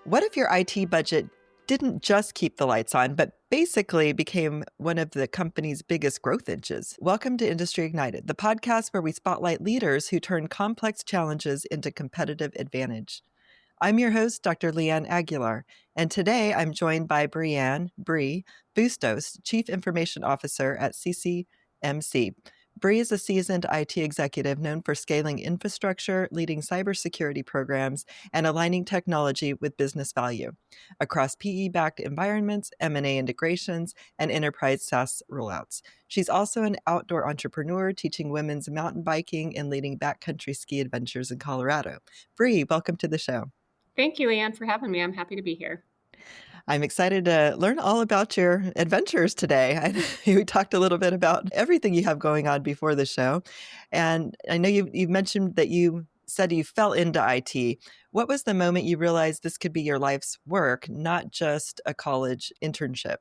What if your IT budget didn't just keep the lights on, but basically became one of the company's biggest growth engines? Welcome to Industry Ignited, the podcast where we spotlight leaders who turn complex challenges into competitive advantage. I'm your host, Dr. Leeanne Aguilar, and today I'm joined by Bri Bustos, Chief Information Officer at CCMC. Bri is a seasoned IT executive known for scaling infrastructure, leading cybersecurity programs, and aligning technology with business value across PE-backed environments, M&A integrations, and enterprise SaaS rollouts. She's also an outdoor entrepreneur, teaching women's mountain biking and leading backcountry ski adventures in Colorado. Bri, welcome to the show. Thank you, Leanne, for having me. I'm happy to be here. I'm excited to learn all about your adventures today. We talked a little bit about everything you have going on before the show. And I know you've mentioned that you said you fell into IT. What was the moment you realized this could be your life's work, not just a college internship?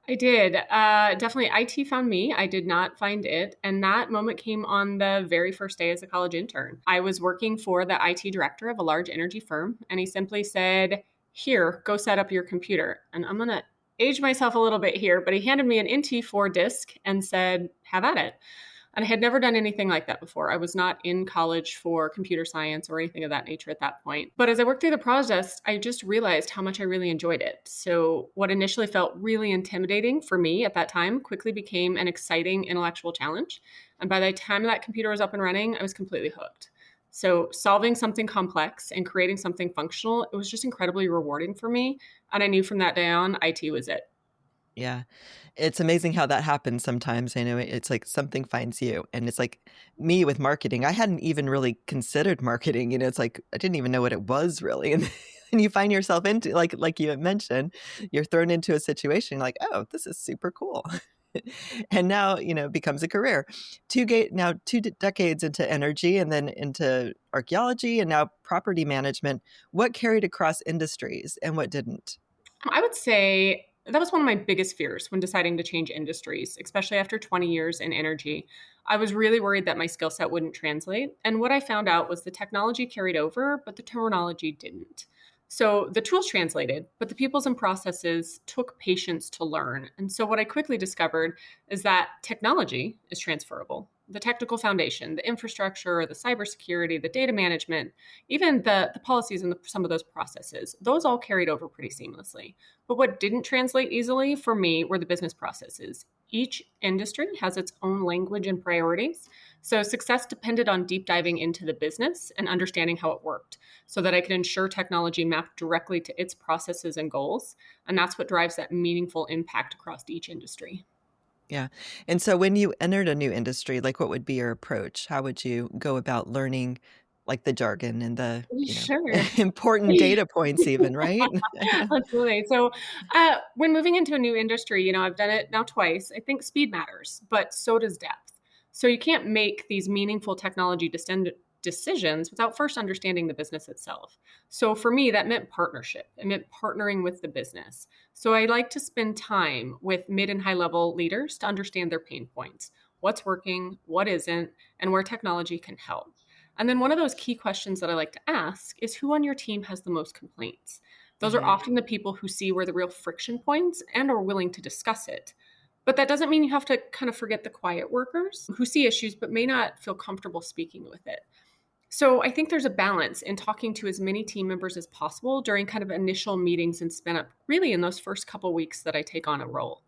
I did. Definitely, IT found me. I did not find it. And that moment came on the very first day as a college intern. I was working for the IT director of a large energy firm, and he simply said, "Here, go set up your computer." And I'm going to age myself a little bit here, but he handed me an NT4 disk and said, "Have at it." And I had never done anything like that before. I was not in college for computer science or anything of that nature at that point. But as I worked through the process, I just realized how much I really enjoyed it. So what initially felt really intimidating for me at that time quickly became an exciting intellectual challenge. And by the time that computer was up and running, I was completely hooked. So solving something complex and creating something functional, it was just incredibly rewarding for me. And I knew from that day on, IT was it. Yeah. It's amazing how that happens sometimes. I know it's like something finds you. And it's like me with marketing. I hadn't even really considered marketing. It's like I didn't even know what it was really. And you find yourself into like you had mentioned, you're thrown into a situation like, oh, this is super cool. And now, it becomes a career. Two decades into energy and then into archaeology and now property management. What carried across industries and what didn't? I would say that was one of my biggest fears when deciding to change industries, especially after 20 years in energy. I was really worried that my skill set wouldn't translate. And what I found out was the technology carried over, but the terminology didn't. So the tools translated, but the peoples and processes took patience to learn. And so what I quickly discovered is that technology is transferable. The technical foundation, the infrastructure, the cybersecurity, the data management, even the policies and some of those processes, those all carried over pretty seamlessly. But what didn't translate easily for me were the business processes. Each industry has its own language and priorities. So success depended on deep diving into the business and understanding how it worked so that I could ensure technology mapped directly to its processes and goals. And that's what drives that meaningful impact across each industry. Yeah. And so when you entered a new industry, what would be your approach? How would you go about learning the jargon and the, Sure. important data points even, right? Absolutely. So when moving into a new industry, I've done it now twice. I think speed matters, but so does depth. So you can't make these meaningful technology decisions without first understanding the business itself. So for me, that meant partnership. It meant partnering with the business. So I like to spend time with mid and high level leaders to understand their pain points, what's working, what isn't, and where technology can help. And then one of those key questions that I like to ask is who on your team has the most complaints? Those are often the people who see where the real friction points and are willing to discuss it. But that doesn't mean you have to kind of forget the quiet workers who see issues but may not feel comfortable speaking with it. So I think there's a balance in talking to as many team members as possible during kind of initial meetings and spin up really in those first couple weeks that I take on a role.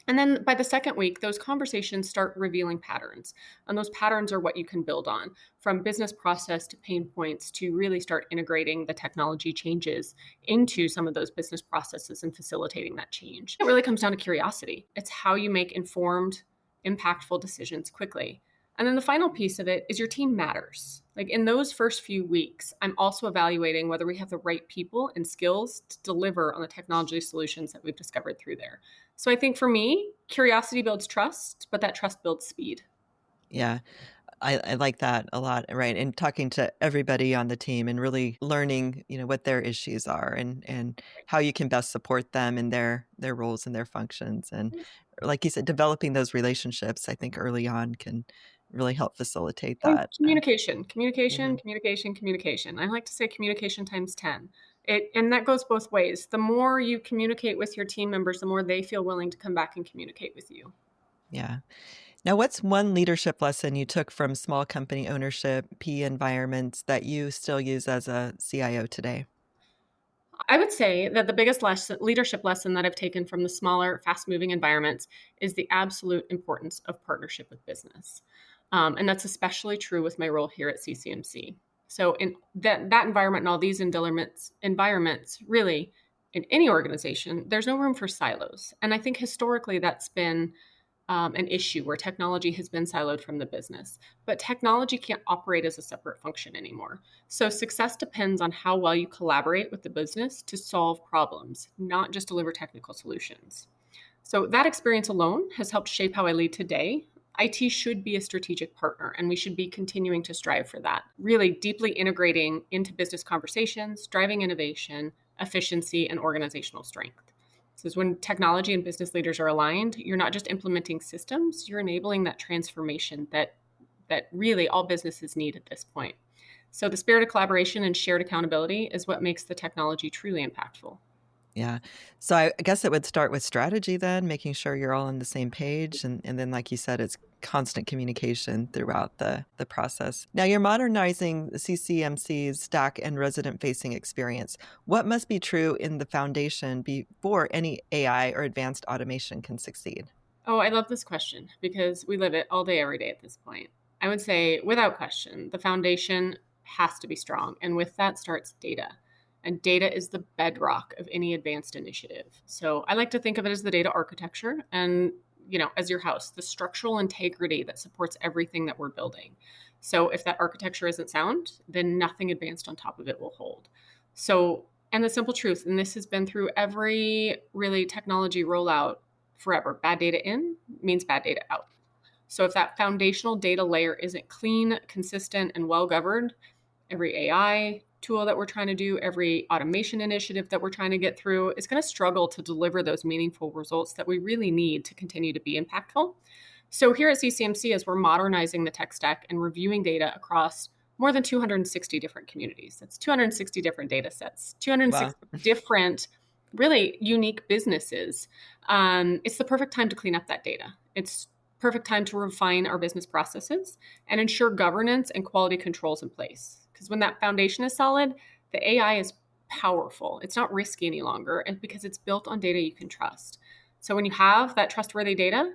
And then by the second week, those conversations start revealing patterns. And those patterns are what you can build on, from business process to pain points to really start integrating the technology changes into some of those business processes and facilitating that change. It really comes down to curiosity. It's how you make informed, impactful decisions quickly. And then the final piece of it is your team matters. In those first few weeks, I'm also evaluating whether we have the right people and skills to deliver on the technology solutions that we've discovered through there. So I think for me, curiosity builds trust, but that trust builds speed. Yeah. I like that a lot, right? And talking to everybody on the team and really learning, what their issues are and how you can best support them in their roles and their functions. And like you said, developing those relationships, I think early on can really help facilitate And that. communication. Mhm. I like to say communication times 10. And that goes both ways. The more you communicate with your team members, the more they feel willing to come back and communicate with you. Yeah. Now, what's one leadership lesson you took from small company ownership, PE environments that you still use as a CIO today? I would say that the biggest leadership lesson that I've taken from the smaller, fast moving environments is the absolute importance of partnership with business. And that's especially true with my role here at CCMC. So, in that environment and all these environments, really, in any organization, there's no room for silos. And I think historically that's been an issue where technology has been siloed from the business. But technology can't operate as a separate function anymore. So success depends on how well you collaborate with the business to solve problems, not just deliver technical solutions. So that experience alone has helped shape how I lead today. IT should be a strategic partner, and we should be continuing to strive for that. Really deeply integrating into business conversations, driving innovation, efficiency, and organizational strength. So when technology and business leaders are aligned, you're not just implementing systems, you're enabling that transformation that really all businesses need at this point. So the spirit of collaboration and shared accountability is what makes the technology truly impactful. Yeah. So I guess it would start with strategy then, making sure you're all on the same page. And then, like you said, it's constant communication throughout the process. Now you're modernizing the CCMC's stack and resident facing experience. What must be true in the foundation before any AI or advanced automation can succeed? Oh, I love this question because we live it all day, every day at this point. I would say, without question, the foundation has to be strong. And with that starts data. And data is the bedrock of any advanced initiative. So I like to think of it as the data architecture and, as your house, the structural integrity that supports everything that we're building. So if that architecture isn't sound, then nothing advanced on top of it will hold. So, and the simple truth, and this has been through every really technology rollout forever, bad data in means bad data out. So if that foundational data layer isn't clean, consistent, and well governed, every AI tool that we're trying to do, every automation initiative that we're trying to get through is going to struggle to deliver those meaningful results that we really need to continue to be impactful. So here at CCMC, as we're modernizing the tech stack and reviewing data across more than 260 different communities, that's 260 different data sets, Wow. 260 different really unique businesses. It's the perfect time to clean up that data. It's perfect time to refine our business processes and ensure governance and quality controls in place. Because when that foundation is solid, the AI is powerful. It's not risky any longer, and because it's built on data you can trust. So when you have that trustworthy data,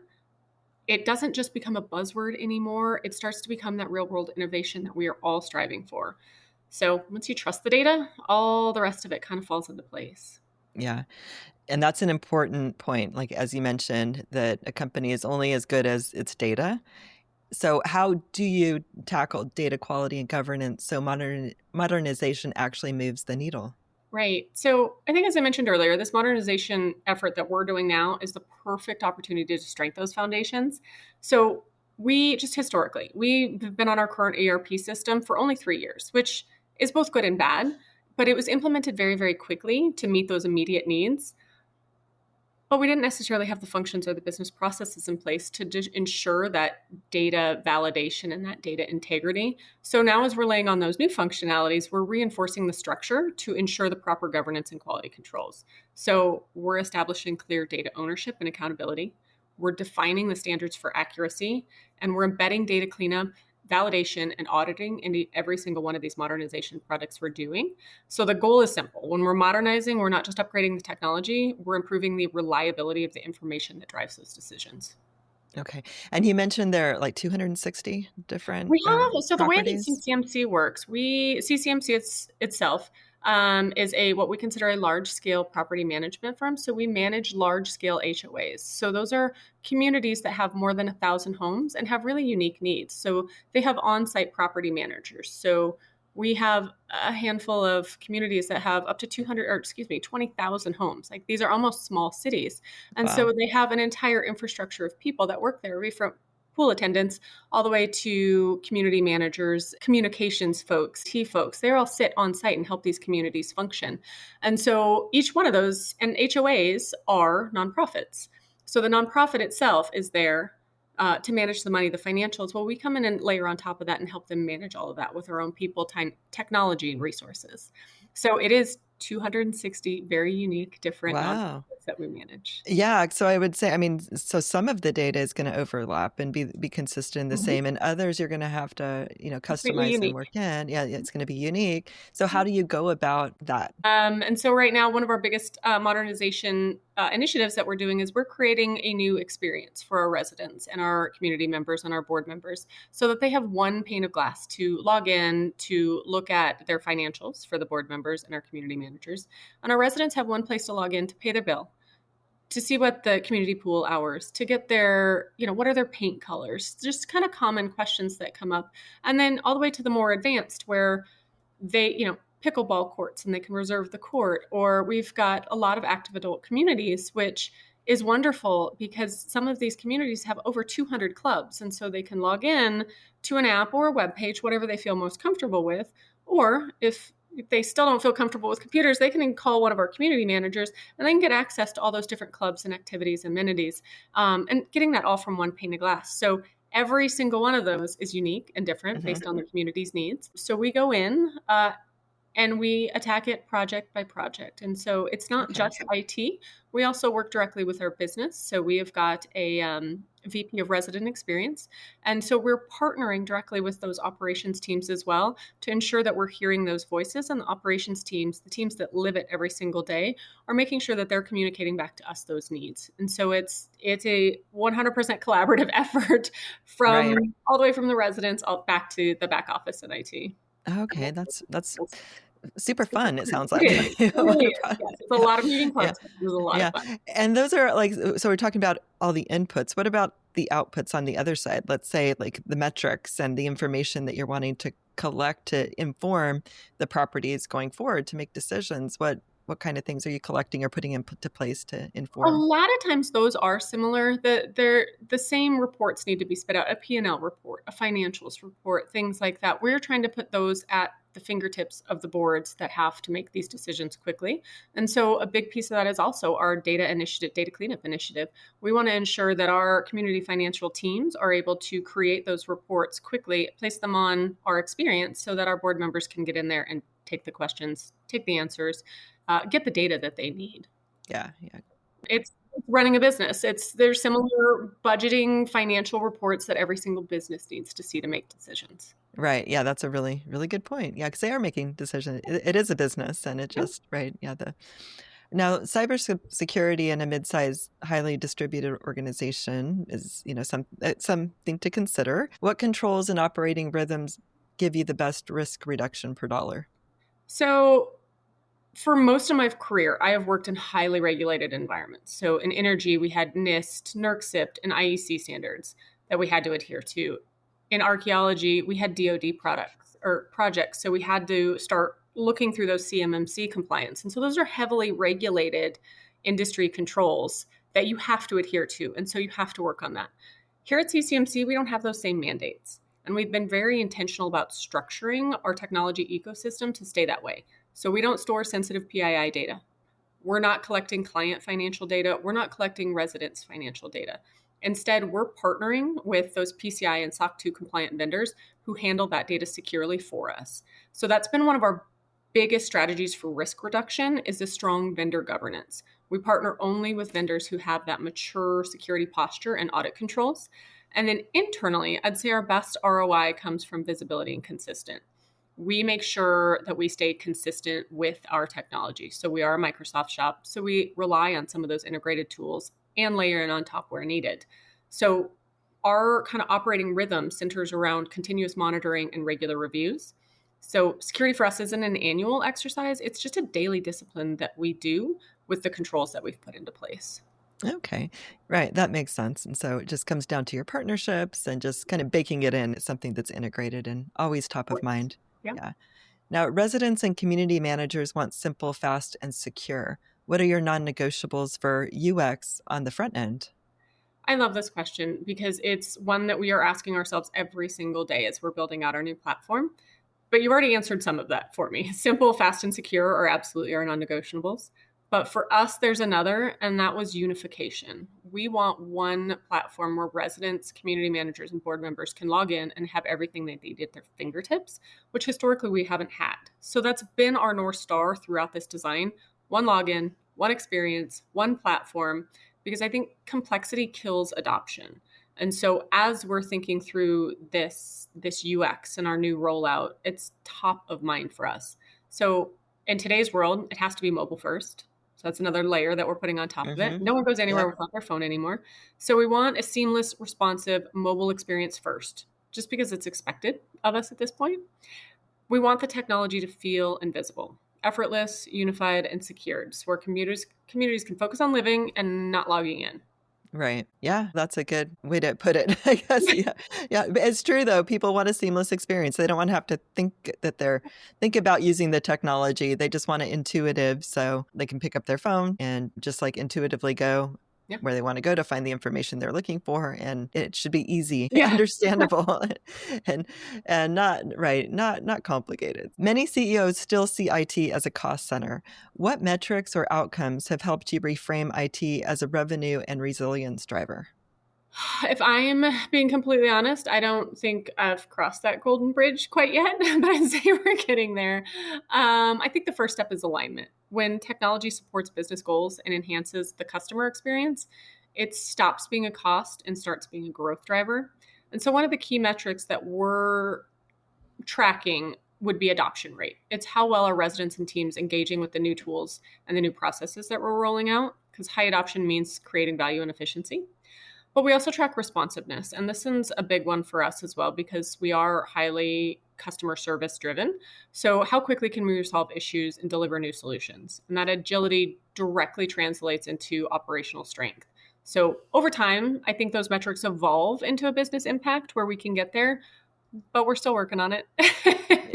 it doesn't just become a buzzword anymore. It starts to become that real world innovation that we are all striving for. So once you trust the data, all the rest of it kind of falls into place. Yeah. And that's an important point. Like, as you mentioned, that a company is only as good as its data. So how do you tackle data quality and governance so modernization actually moves the needle? Right. So I think, as I mentioned earlier, this modernization effort that we're doing now is the perfect opportunity to strengthen those foundations. So we just historically, we've been on our current ERP system for only 3 years, which is both good and bad, but it was implemented very, very quickly to meet those immediate needs. But we didn't necessarily have the functions or the business processes in place to ensure that data validation and that data integrity. So now, as we're laying on those new functionalities, we're reinforcing the structure to ensure the proper governance and quality controls. So we're establishing clear data ownership and accountability. We're defining the standards for accuracy, and we're embedding data cleanup, validation, and auditing into every single one of these modernization projects we're doing. So the goal is simple. When we're modernizing, we're not just upgrading the technology, we're improving the reliability of the information that drives those decisions. Okay. And you mentioned there are like 260 different We have so the way that properties. CCMC works, CCMC itself is a what we consider a large scale property management firm. So we manage large scale HOAs. So those are communities that have more than 1,000 homes and have really unique needs. So they have on site property managers. So we have a handful of communities that have up to 20,000 homes. Like these are almost small cities. And Wow. so they have an entire infrastructure of people that work there, from pool attendants all the way to community managers, communications folks, T folks. They all sit on site and help these communities function. And so each one of those, and HOAs are nonprofits. So the nonprofit itself is there to manage the money, the financials. Well, we come in and layer on top of that and help them manage all of that with our own people, time, technology, and resources. So it is 260 very unique, different Wow. nonprofits that we manage. Yeah, so I would say, I mean, so some of the data is going to overlap and be consistent and the Mhm. same, and others you're going to have to, Completely customize and unique. work in. Yeah, it's going to be unique. So how do you go about that? And so right now, one of our biggest modernization initiatives that we're doing is we're creating a new experience for our residents and our community members and our board members so that they have one pane of glass to log in, to look at their financials for the board members and our community managers. And our residents have one place to log in to pay their bill, to see what the community pool hours, to get their, what are their paint colors, just kind of common questions that come up. And then all the way to the more advanced where they, pickleball courts and they can reserve the court. Or we've got a lot of active adult communities, which is wonderful because some of these communities have over 200 clubs. And so they can log in to an app or a web page, whatever they feel most comfortable with. Or if they still don't feel comfortable with computers, they can call one of our community managers and they can get access to all those different clubs and activities and amenities, and getting that all from one pane of glass. So every single one of those is unique and different Hmm. based on the community's needs. So we go in and we attack it project by project. And so it's not Okay. just IT. We also work directly with our business. So we have got a VP of resident experience. And so we're partnering directly with those operations teams as well to ensure that we're hearing those voices. And the operations teams, the teams that live it every single day, are making sure that they're communicating back to us those needs. And so it's a 100% collaborative effort from Right. all the way from the residents all back to the back office and IT. Okay, that's super fun, it sounds It like. is. It A lot really of is. fun. Yes. It's a Yeah. lot of moving Yeah. parts. But it was a lot of Yeah. fun. And those are like, so we're talking about all the inputs. What about the outputs on the other side? Let's say like the metrics and the information that you're wanting to collect to inform the properties going forward to make decisions. What kind of things are you collecting or putting into place to A inform? lot of times those are similar. The same reports need to be spit out, a P&L report, a financials report, things like that. We're trying to put those at the fingertips of the boards that have to make these decisions quickly. And so a big piece of that is also our data initiative, data cleanup initiative. We want to ensure that our community financial teams are able to create those reports quickly, place them on our experience so that our board members can get in there and take the questions, take the answers, get the data that they need. Yeah. Yeah. It's running a business. There's similar budgeting financial reports that every single business needs to see to make decisions. Right. Yeah. That's a really, really good point. Yeah. Because they are making decisions. It is a business and it Yeah. just, right. Yeah. Now, cybersecurity in a mid-sized, highly distributed organization is, something to consider. What controls and operating rhythms give you the best risk reduction per dollar? So for most of my career, I have worked in highly regulated environments. So in energy, we had NIST, NERC and IEC standards that we had to adhere to. In archaeology, we had DoD products or projects. So we had to start looking through those CMMC compliance. And so those are heavily regulated industry controls that you have to adhere to. And so you have to work on that. Here at CCMC, we don't have those same mandates. And we've been very intentional about structuring our technology ecosystem to stay that way. So we don't store sensitive PII data. We're not collecting client financial data. We're not collecting residents' financial data. Instead, we're partnering with those PCI and SOC 2 compliant vendors who handle that data securely for us. So that's been one of our biggest strategies for risk reduction is a strong vendor governance. We partner only with vendors who have that mature security posture and audit controls. And then internally, I'd say our best ROI comes from visibility and consistent. We make sure that we stay consistent with our technology. So we are a Microsoft shop. So we rely on some of those integrated tools and layer in on top where needed. So our kind of operating rhythm centers around continuous monitoring and regular reviews. So security for us isn't an annual exercise. It's just a daily discipline that we do with the controls that we've put into place. Okay. Right. That makes sense. And so it just comes down to your partnerships and just kind of baking it in. It's something that's integrated and always top of mind. Yeah. Yeah. Now, residents and community managers want simple, fast, and secure. What are your non-negotiables for UX on the front end? I love this question because it's one that we are asking ourselves every single day as we're building out our new platform. But you already answered some of that for me. Simple, fast, and secure are absolutely our non-negotiables. But for us, there's another, and that was unification. We want one platform where residents, community managers, and board members can log in and have everything they need at their fingertips, which historically we haven't had. So that's been our North Star throughout this design. One login, one experience, one platform, because I think complexity kills adoption. And so as we're thinking through this UX and our new rollout, it's top of mind for us. So in today's world, it has to be mobile first. So that's another layer that we're putting on top of it. No one goes anywhere without their phone anymore. So we want a seamless, responsive mobile experience first, just because it's expected of us at this point. We want the technology to feel invisible, effortless, unified, and secured, so where communities can focus on living and not logging in. Right. Yeah, that's a good way to put it, I guess. Yeah. Yeah. But it's true though. People want a seamless experience. They don't want to have to think about using the technology. They just want it intuitive so they can pick up their phone and just like intuitively go where they want to go to find the information they're looking for. And it should be easy, understandable, and not complicated. Many CEOs still see IT as a cost center. What metrics or outcomes have helped you reframe IT as a revenue and resilience driver? If I'm being completely honest, I don't think I've crossed that golden bridge quite yet, but I'd say we're getting there. I think the first step is alignment. When technology supports business goals and enhances the customer experience, it stops being a cost and starts being a growth driver. And so one of the key metrics that we're tracking would be adoption rate. It's how well are residents and teams engaging with the new tools and the new processes that we're rolling out, because high adoption means creating value and efficiency. But we also track responsiveness. And this one's a big one for us as well, because we are highly customer service driven. So how quickly can we resolve issues and deliver new solutions? And that agility directly translates into operational strength. So over time, I think those metrics evolve into a business impact where we can get there, but we're still working on it.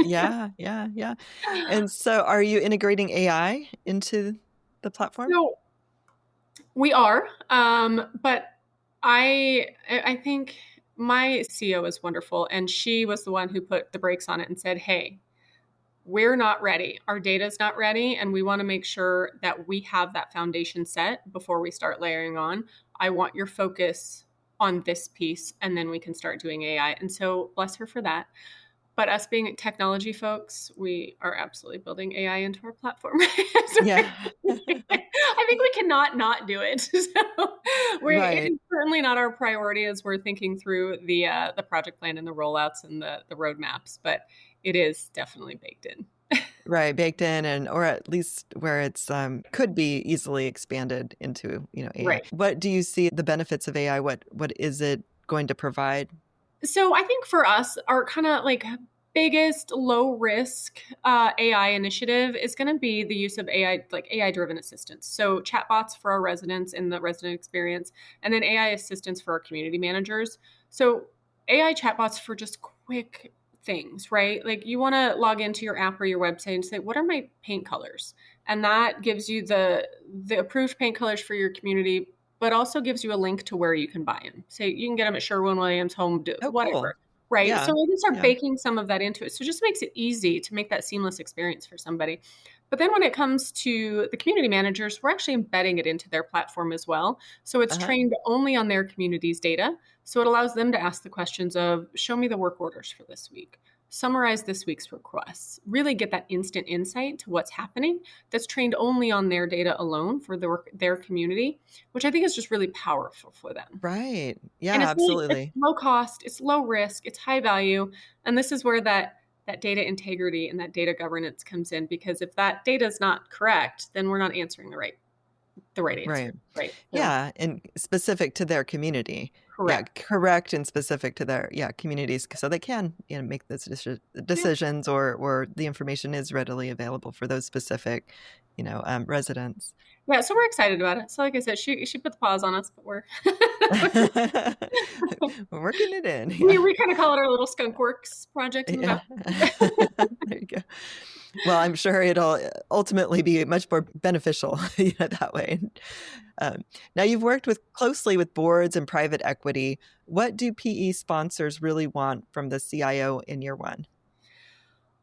Yeah. And so are you integrating AI into the platform? So we are, but I think my CEO is wonderful, and she was the one who put the brakes on it and said, hey, we're not ready. Our data's not ready, and we want to make sure that we have that foundation set before we start layering on. I want your focus on this piece, and then we can start doing AI. And so bless her for that. But us being technology folks, we are absolutely building AI into our platform. I think we cannot not do it. So it's certainly not our priority as we're thinking through the project plan and the rollouts and the roadmaps, but it is definitely baked in. Right, baked in, and or at least where it's could be easily expanded into AI. Right. What do you see the benefits of AI? What is it going to provide? So I think for us, our kind of like biggest low risk AI initiative is going to be the use of AI, like AI driven assistants. So chatbots for our residents in the resident experience, and then AI assistants for our community managers. So AI chatbots for just quick things, right? Like you want to log into your app or your website and say, what are my paint colors? And that gives you the approved paint colors for your community, but also gives you a link to where you can buy them. Say you can get them at Sherwin-Williams, Home, whatever. Cool. Right. Yeah. So we can start baking some of that into it. So it just makes it easy to make that seamless experience for somebody. But then when it comes to the community managers, we're actually embedding it into their platform as well. So it's trained only on their community's data. So it allows them to ask the questions of, show me the work orders for this week. Summarize this week's requests, really get that instant insight to what's happening that's trained only on their data alone for their community, which I think is just really powerful for them. Right. Yeah, and absolutely. It's low cost, it's low risk, it's high value. And this is where that data integrity and that data governance comes in, because if that data is not correct, then we're not answering the right answer. Right. Yeah. And specific to their community. Correct. Yeah, correct and specific to their communities, so they can make those decisions or the information is readily available for those specific residents. Yeah, so we're excited about it. So like I said, she put the pause on us, but we're we're working it in. Yeah. We kind of call it our little skunk works project. There you go. Well, I'm sure it'll ultimately be much more beneficial that way. Now, you've worked closely with boards and private equity. What do PE sponsors really want from the CIO in year one?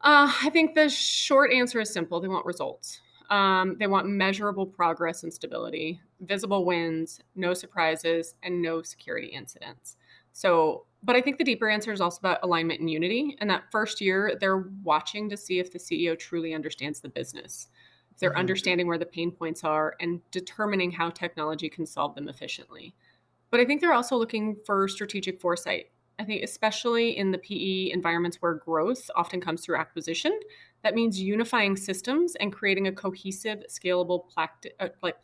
I think the short answer is simple. They want results. They want measurable progress and stability, visible wins, no surprises, and no security incidents. So, but I think the deeper answer is also about alignment and unity. And that first year, they're watching to see if the CEO truly understands the business, if they're understanding where the pain points are and determining how technology can solve them efficiently. But I think they're also looking for strategic foresight. I think, especially in the PE environments where growth often comes through acquisition, that means unifying systems and creating a cohesive, scalable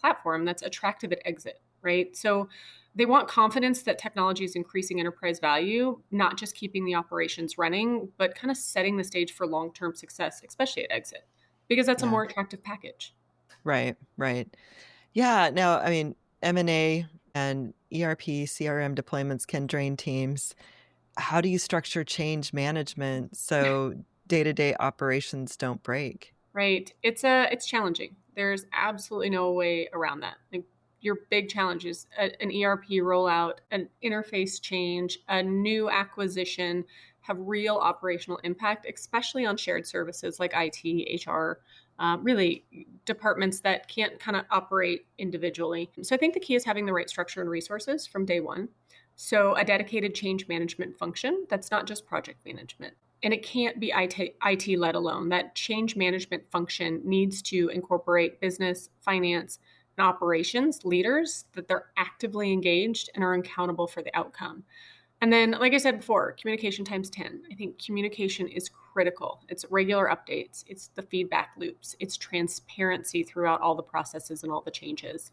platform that's attractive at exit, right? So they want confidence that technology is increasing enterprise value, not just keeping the operations running, but kind of setting the stage for long-term success, especially at exit, because that's a more attractive package. Right, right. Yeah, no, I mean, M&A and ERP, CRM deployments can drain teams. How do you structure change management so day-to-day operations don't break? Right. It's challenging. There's absolutely no way around that. Like, your big challenge is an ERP rollout, an interface change, a new acquisition have real operational impact, especially on shared services like IT, HR, really departments that can't kind of operate individually. So I think the key is having the right structure and resources from day one. So a dedicated change management function that's not just project management. And it can't be IT led alone. That change management function needs to incorporate business, finance, and operations leaders that they're actively engaged and are accountable for the outcome. And then, like I said before, communication times 10. I think communication is critical. It's regular updates, it's the feedback loops, it's transparency throughout all the processes and all the changes.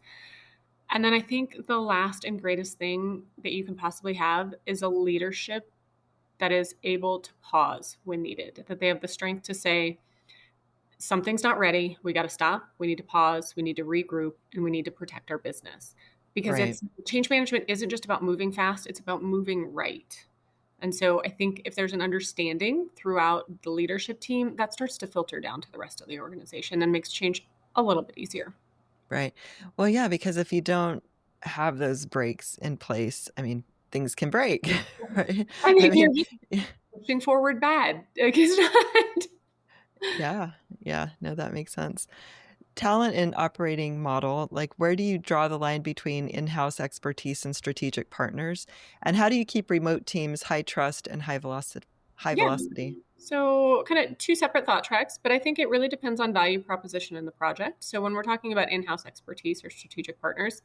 And then I think the last and greatest thing that you can possibly have is a leadership that is able to pause when needed, that they have the strength to say, something's not ready. We got to stop. We need to pause. We need to regroup, and we need to protect our business. Because Right. change management isn't just about moving fast, it's about moving right. And so I think if there's an understanding throughout the leadership team, that starts to filter down to the rest of the organization and makes change a little bit easier. Right. Well, yeah, because if you don't have those breaks in place, I mean, things can break, right? I I mean, you're mean, just pushing forward bad. Like, it's not. yeah, yeah, no, that makes sense. Talent and operating model, like where do you draw the line between in-house expertise and strategic partners? And how do you keep remote teams high trust and high velocity? High Yeah. velocity? So, kind of two separate thought tracks, but I think it really depends on value proposition in the project. So, when we're talking about in-house expertise or strategic partners,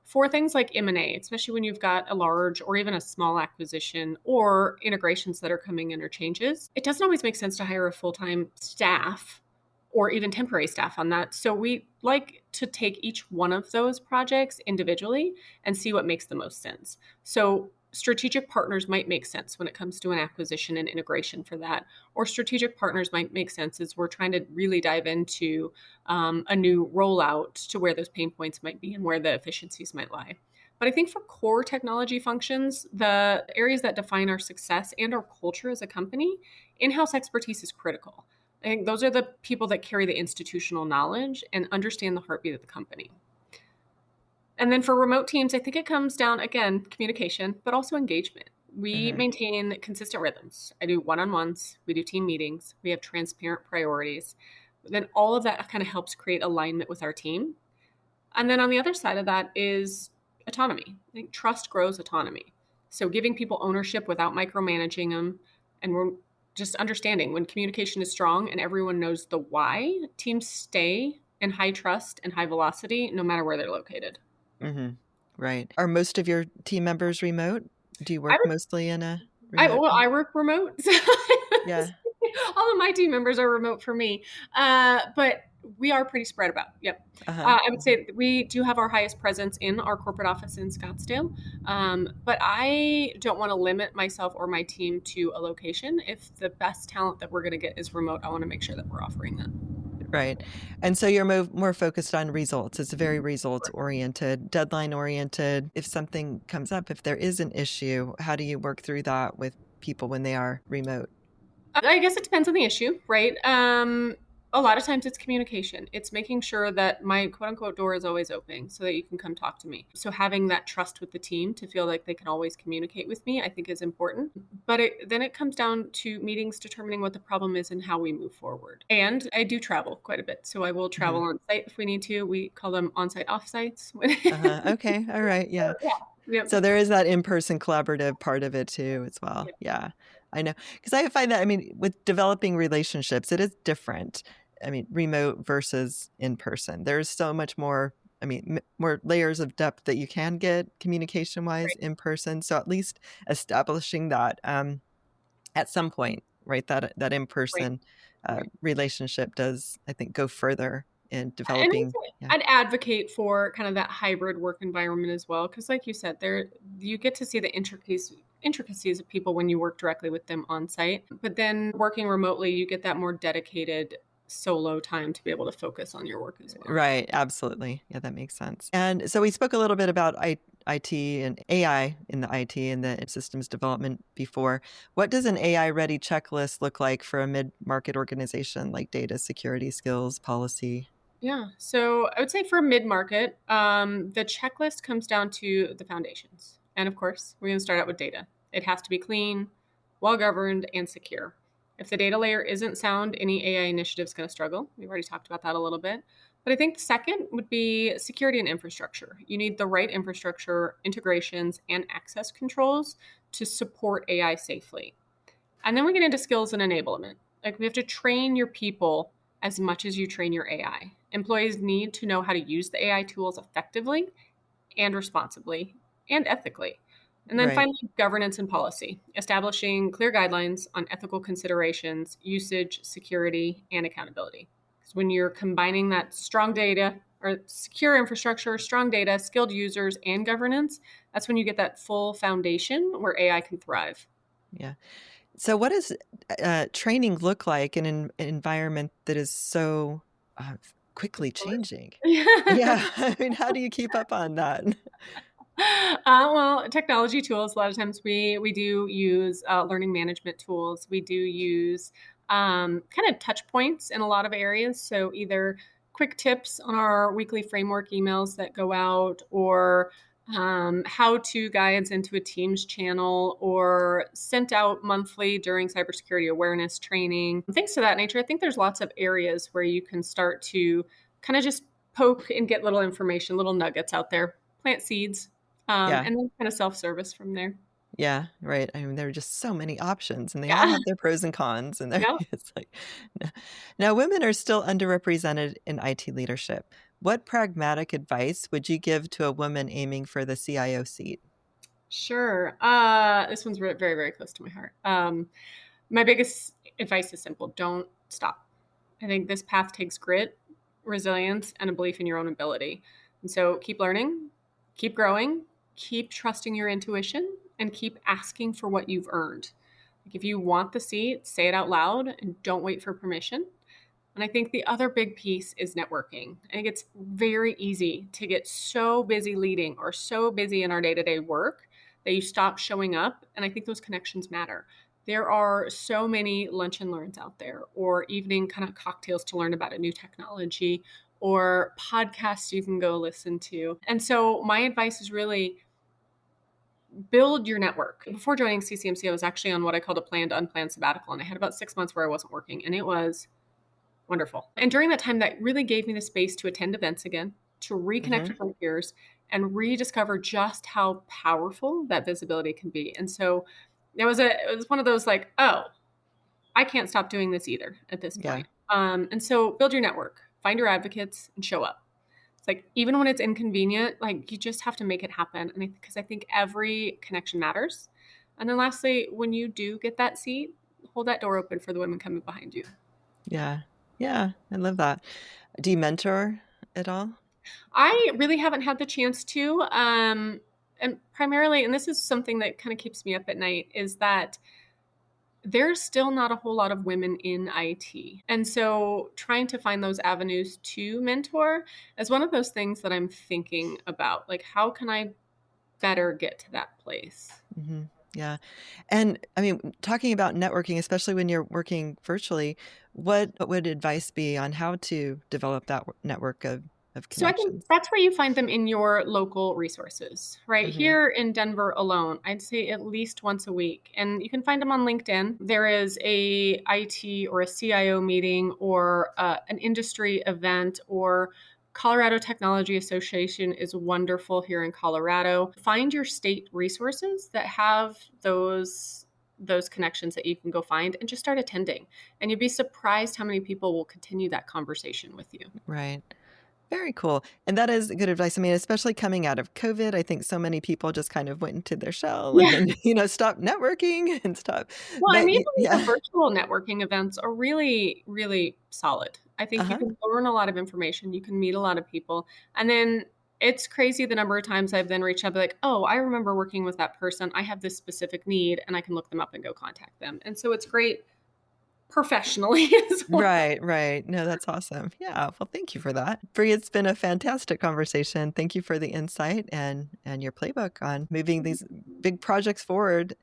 for things like M&A, especially when you've got a large or even a small acquisition or integrations that are coming in or changes, it doesn't always make sense to hire a full-time staff or even temporary staff on that. So, we like to take each one of those projects individually and see what makes the most sense. So, strategic partners might make sense when it comes to an acquisition and integration for that, or strategic partners might make sense as we're trying to really dive into a new rollout to where those pain points might be and where the efficiencies might lie. But I think for core technology functions, the areas that define our success and our culture as a company, in-house expertise is critical. I think those are the people that carry the institutional knowledge and understand the heartbeat of the company. And then for remote teams, I think it comes down, again, communication, but also engagement. We maintain consistent rhythms. I do one-on-ones, we do team meetings, we have transparent priorities. Then all of that kind of helps create alignment with our team. And then on the other side of that is autonomy. I think trust grows autonomy. So giving people ownership without micromanaging them, and we're just understanding when communication is strong and everyone knows the why, teams stay in high trust and high velocity no matter where they're located. Mm-hmm. Right. Are most of your team members remote? Do you work mostly in a remote? I work remote. So Yeah. all of my team members are remote for me. But we are pretty spread about. Yep. Uh-huh. I would say that we do have our highest presence in our corporate office in Scottsdale. But I don't want to limit myself or my team to a location. If the best talent that we're going to get is remote, I want to make sure that we're offering that. Right. And so you're more focused on results. It's very results oriented, deadline oriented. If something comes up, if there is an issue, how do you work through that with people when they are remote? I guess it depends on the issue, right? A lot of times it's communication. It's making sure that my quote unquote door is always open so that you can come talk to me. So having that trust with the team to feel like they can always communicate with me, I think is important. But then it comes down to meetings determining what the problem is and how we move forward. And I do travel quite a bit. So I will travel on site if we need to. We call them on-site offsites. Okay. All right. Yeah. Yeah. Yep. So there is that in-person collaborative part of it too, as well. Yep. Yeah, I know. Because I find that, I mean, with developing relationships, it is different. I mean, remote versus in person. There's so much more, I mean, more layers of depth that you can get communication-wise Right. in person. So at least establishing that at some point, right? That Right. in-person Right. relationship does, I think, go further in And developing. Yeah. I'd advocate for kind of that hybrid work environment as well, because like you said, there you get to see the intricacies of people when you work directly with them on site. But then working remotely, you get that more dedicated solo time to be able to focus on your work as well. Right. Absolutely. Yeah, that makes sense. And so we spoke a little bit about IT and AI in the IT and the systems development before. What does an AI ready checklist look like for a mid-market organization like data security skills policy? Yeah. So I would say for mid-market, the checklist comes down to the foundations. And of course, we're going to start out with data. It has to be clean, well-governed, and secure. If the data layer isn't sound, any AI initiative is going to struggle. We've already talked about that a little bit. But I think the second would be security and infrastructure. You need the right infrastructure, integrations, and access controls to support AI safely. And then we get into skills and enablement. Like we have to train your people as much as you train your AI. Employees need to know how to use the AI tools effectively and responsibly and ethically. And then Right. finally, governance and policy, establishing clear guidelines on ethical considerations, usage, security, and accountability. Because when you're combining that strong data or secure infrastructure, strong data, skilled users, and governance, that's when you get that full foundation where AI can thrive. Yeah. So what does training look like in an environment that is so quickly changing? Yeah. I mean, how do you keep up on that? Well, technology tools. A lot of times we do use learning management tools. We do use kind of touch points in a lot of areas. So either quick tips on our weekly framework emails that go out, or how-to guides into a Teams channel, or sent out monthly during cybersecurity awareness training, things of that nature. I think there's lots of areas where you can start to kind of just poke and get little information, little nuggets out there, plant seeds. Yeah. And then kind of self-service from there. Yeah, right. I mean, there are just so many options and they all Yeah. have their pros and cons and Yeah. it's like now women are still underrepresented in IT leadership. What pragmatic advice would you give to a woman aiming for the CIO seat? Sure. This one's very, very close to my heart. My biggest advice is simple. Don't stop. I think this path takes grit, resilience, and a belief in your own ability. And so keep learning, keep growing, keep trusting your intuition, and keep asking for what you've earned. Like if you want the seat, say it out loud and don't wait for permission. And I think the other big piece is networking. I think it's very easy to get so busy leading or so busy in our day to day work that you stop showing up. And I think those connections matter. There are so many lunch and learns out there, or evening kind of cocktails to learn about a new technology, or podcasts you can go listen to. And so my advice is really build your network. Before joining CCMC, I was actually on what I called a planned, unplanned sabbatical. And I had about 6 months where I wasn't working, and it was wonderful. And during that time, that really gave me the space to attend events again, to reconnect Hmm. with my peers, and rediscover just how powerful that visibility can be. And so it was one of those like, oh, I can't stop doing this either at this Yeah. point. And so build your network, find your advocates, and show up. It's like even when it's inconvenient, like you just have to make it happen. And because I think every connection matters. And then lastly, when you do get that seat, hold that door open for the women coming behind you. Yeah. Yeah. I love that. Do you mentor at all? I really haven't had the chance to. And primarily, and this is something that kind of keeps me up at night, is that there's still not a whole lot of women in IT. And so trying to find those avenues to mentor is one of those things that I'm thinking about. Like, how can I better get to that place? Hmm. Yeah. And I mean, talking about networking, especially when you're working virtually, what would advice be on how to develop that network of So I think connections? that's where you find them in your local resources, right? Hmm. Here in Denver alone, I'd say at least once a week. And you can find them on LinkedIn. There is a IT or a CIO meeting or an industry event, or Colorado Technology Association is wonderful here in Colorado. Find your state resources that have those connections that you can go find and just start attending. And you'd be surprised how many people will continue that conversation with you. Right. Very cool. And that is good advice. I mean, especially coming out of COVID, I think so many people just kind of went into their shell and Yeah. then, stopped networking and stuff. Well, and But even the yeah. virtual networking events are really, really solid. I think you Uh-huh. can learn a lot of information, you can meet a lot of people. And then it's crazy the number of times I've then reached out, be like, oh, I remember working with that person. I have this specific need, and I can look them up and go contact them. And so it's great professionally as well. Right, right. No, that's awesome. Yeah. Well, thank you for that. Bri, it's been a fantastic conversation. Thank you for the insight and your playbook on moving these big projects forward.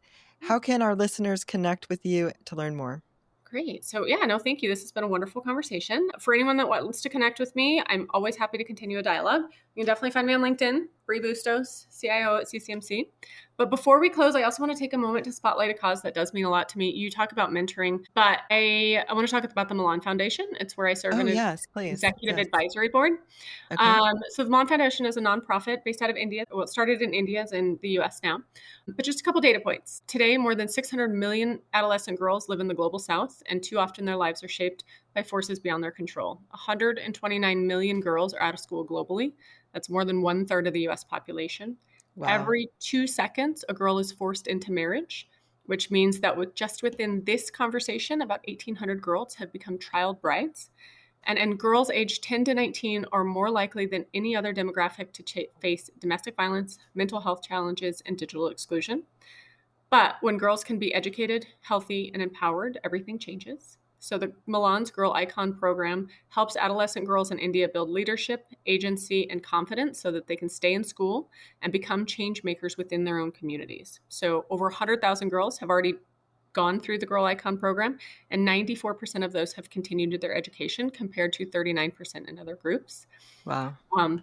How can our listeners connect with you to learn more? Great. So, yeah, no, thank you. This has been a wonderful conversation. For anyone that wants to connect with me, I'm always happy to continue a dialogue. You can definitely find me on LinkedIn, Bri Bustos, CIO at CCMC. But before we close, I also want to take a moment to spotlight a cause that does mean a lot to me. You talk about mentoring, but I want to talk about the Milan Foundation. It's where I serve Oh, in an yes, please. executive Yes. advisory board. Okay. So the Milan Foundation is a nonprofit based out of India. Well, it started in India, is in the US now. But just a couple data points. Today, more than 600 million adolescent girls live in the global south, and too often their lives are shaped by forces beyond their control. 129 million girls are out of school globally. That's more than 1/3 of the US population. Wow. Every 2 seconds, a girl is forced into marriage, which means that just within this conversation, about 1,800 girls have become child brides. And girls aged 10 to 19 are more likely than any other demographic to face domestic violence, mental health challenges, and digital exclusion. But when girls can be educated, healthy, and empowered, everything changes. So the Milan's Girl Icon program helps adolescent girls in India build leadership, agency, and confidence so that they can stay in school and become change makers within their own communities. So over 100,000 girls have already gone through the Girl Icon program, and 94% of those have continued their education compared to 39% in other groups. Wow. Um,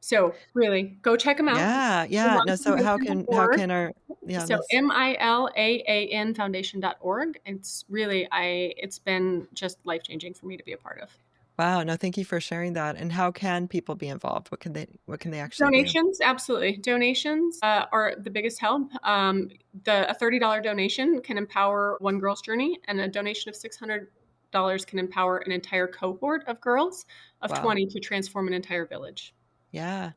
so really, go check them out. Yeah, yeah. No, so how milanfoundation.org. can our yeah, So let's MILAAN foundation.org. It's really, it's been just life-changing for me to be a part of. wow, no, thank you for sharing that. And how can people be involved? What can they actually do? Donations, absolutely. Donations are the biggest help. A $30 donation can empower one girl's journey, and a donation of $600 can empower an entire cohort of girls of Wow. 20 to transform an entire village. Yeah.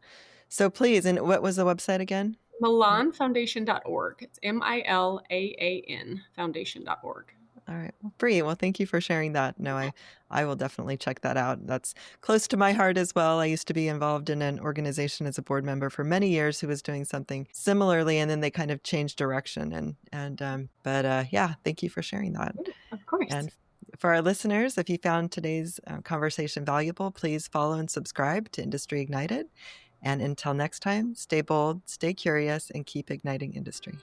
So please, and what was the website again? Milanfoundation.org. It's MILAAN foundation.org. All right. Well, Bri, well, thank you for sharing that. No, I will definitely check that out. That's close to my heart as well. I used to be involved in an organization as a board member for many years who was doing something similarly, and then they kind of changed direction. But yeah, thank you for sharing that. Of course. And for our listeners, if you found today's conversation valuable, please follow and subscribe to Industry Ignited. And until next time, stay bold, stay curious, and keep igniting industry.